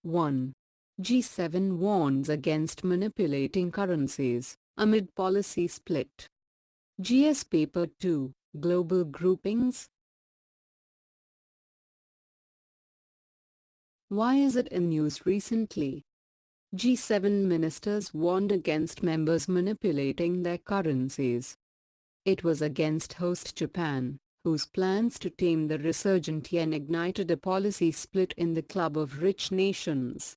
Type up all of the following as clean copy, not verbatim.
1. G7 warns against manipulating currencies, amid policy split. GS Paper 2, Global Groupings. Why is it in news recently? G7 ministers warned against members manipulating their currencies. It was against host Japan, whose plans to tame the resurgent yen ignited a policy split in the club of rich nations.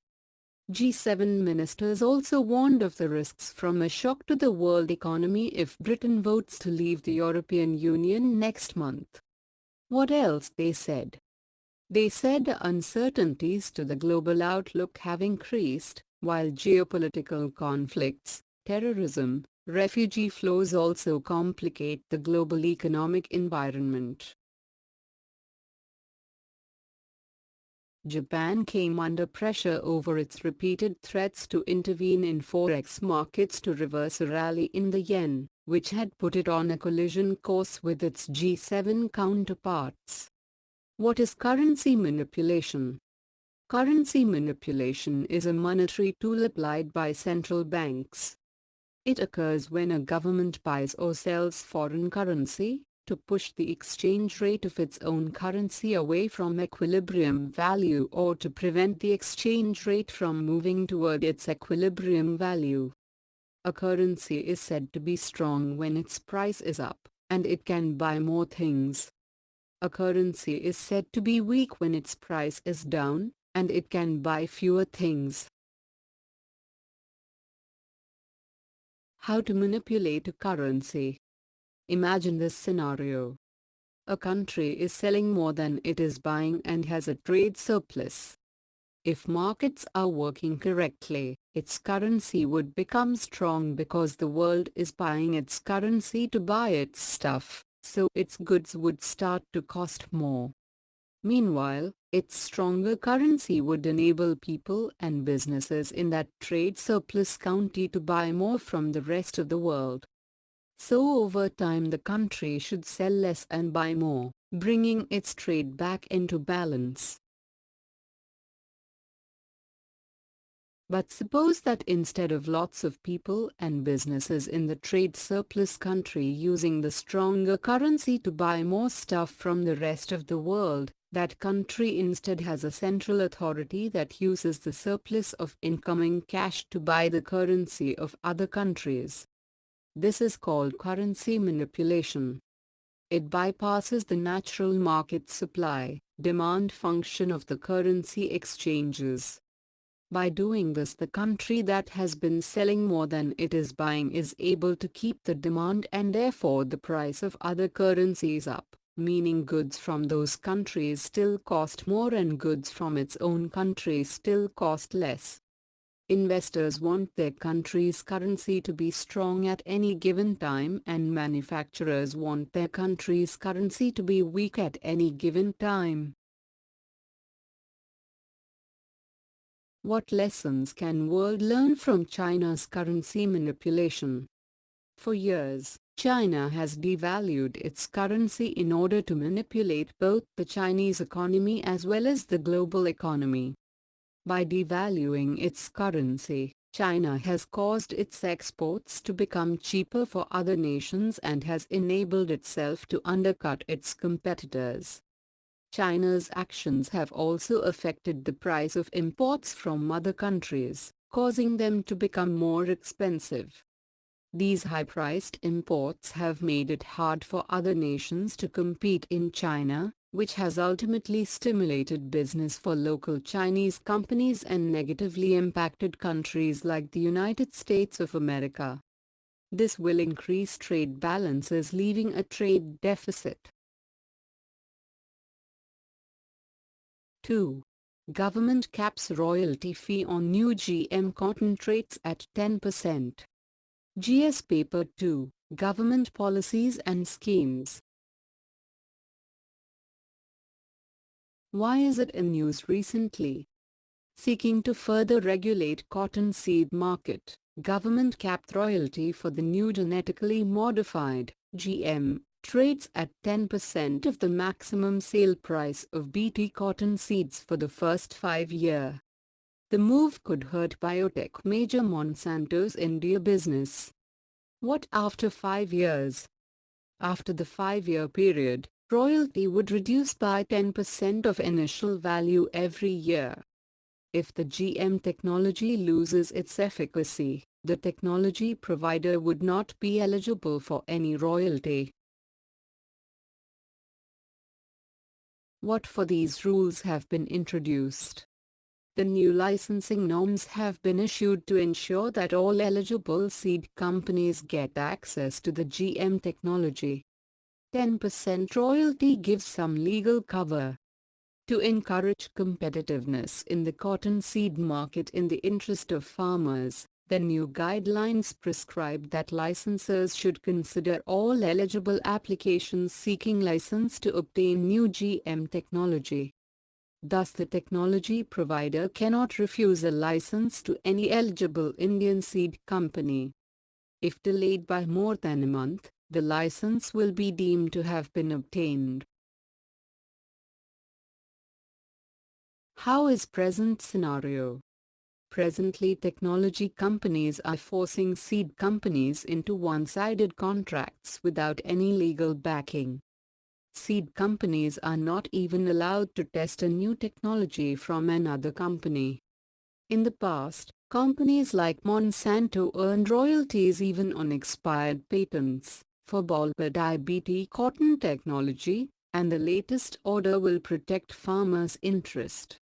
G7 ministers also warned of the risks from a shock to the world economy if Britain votes to leave the European Union next month. What else they said? They said uncertainties to the global outlook have increased, while geopolitical conflicts, terrorism, refugee flows also complicate the global economic environment. Japan came under pressure over its repeated threats to intervene in forex markets to reverse a rally in the yen, which had put it on a collision course with its G7 counterparts. What is currency manipulation? Currency manipulation is a monetary tool applied by central banks. It occurs when a government buys or sells foreign currency, to push the exchange rate of its own currency away from equilibrium value or to prevent the exchange rate from moving toward its equilibrium value. A currency is said to be strong when its price is up, and it can buy more things. A currency is said to be weak when its price is down, and it can buy fewer things. How to manipulate a currency? Imagine this scenario. A country is selling more than it is buying and has a trade surplus. If markets are working correctly, its currency would become strong because the world is buying its currency to buy its stuff, so its goods would start to cost more. Meanwhile, its stronger currency would enable people and businesses in that trade surplus country to buy more from the rest of the world. So over time the country should sell less and buy more, bringing its trade back into balance. But suppose that instead of lots of people and businesses in the trade surplus country using the stronger currency to buy more stuff from the rest of the world, that country instead has a central authority that uses the surplus of incoming cash to buy the currency of other countries. This is called currency manipulation. It bypasses the natural market supply-demand function of the currency exchanges. By doing this, the country that has been selling more than it is buying is able to keep the demand and therefore the price of other currencies up, meaning goods from those countries still cost more and goods from its own country still cost less. Investors want their country's currency to be strong at any given time and manufacturers want their country's currency to be weak at any given time. What lessons can world learn from China's currency manipulation? For years, China has devalued its currency in order to manipulate both the Chinese economy as well as the global economy. By devaluing its currency, China has caused its exports to become cheaper for other nations and has enabled itself to undercut its competitors. China's actions have also affected the price of imports from other countries, causing them to become more expensive. These high-priced imports have made it hard for other nations to compete in China, which has ultimately stimulated business for local Chinese companies and negatively impacted countries like the United States of America. This will increase trade balances, leaving a trade deficit. 2. Government caps royalty fee on new GM cotton traits at 10%. GS Paper 2, Government Policies and Schemes. Why is it in news recently? Seeking to further regulate cotton seed market, government capped royalty for the new genetically modified GM traits at 10% of the maximum sale price of Bt cotton seeds for the first 5 years. The move could hurt biotech major Monsanto's India business. What after 5 years? After the 5-year period, royalty would reduce by 10% of initial value every year. If the GM technology loses its efficacy, the technology provider would not be eligible for any royalty. What for these rules have been introduced? The new licensing norms have been issued to ensure that all eligible seed companies get access to the GM technology. 10% royalty gives some legal cover. To encourage competitiveness in the cotton seed market in the interest of farmers, the new guidelines prescribe that licensors should consider all eligible applications seeking license to obtain new GM technology. Thus the technology provider cannot refuse a license to any eligible Indian seed company. If delayed by more than a month, the license will be deemed to have been obtained. How is present scenario? Presently technology companies are forcing seed companies into one-sided contracts without any legal backing. Seed companies are not even allowed to test a new technology from another company. In the past, companies like Monsanto earned royalties even on expired patents for bulbar diabetes cotton technology, and the latest order will protect farmers' interest.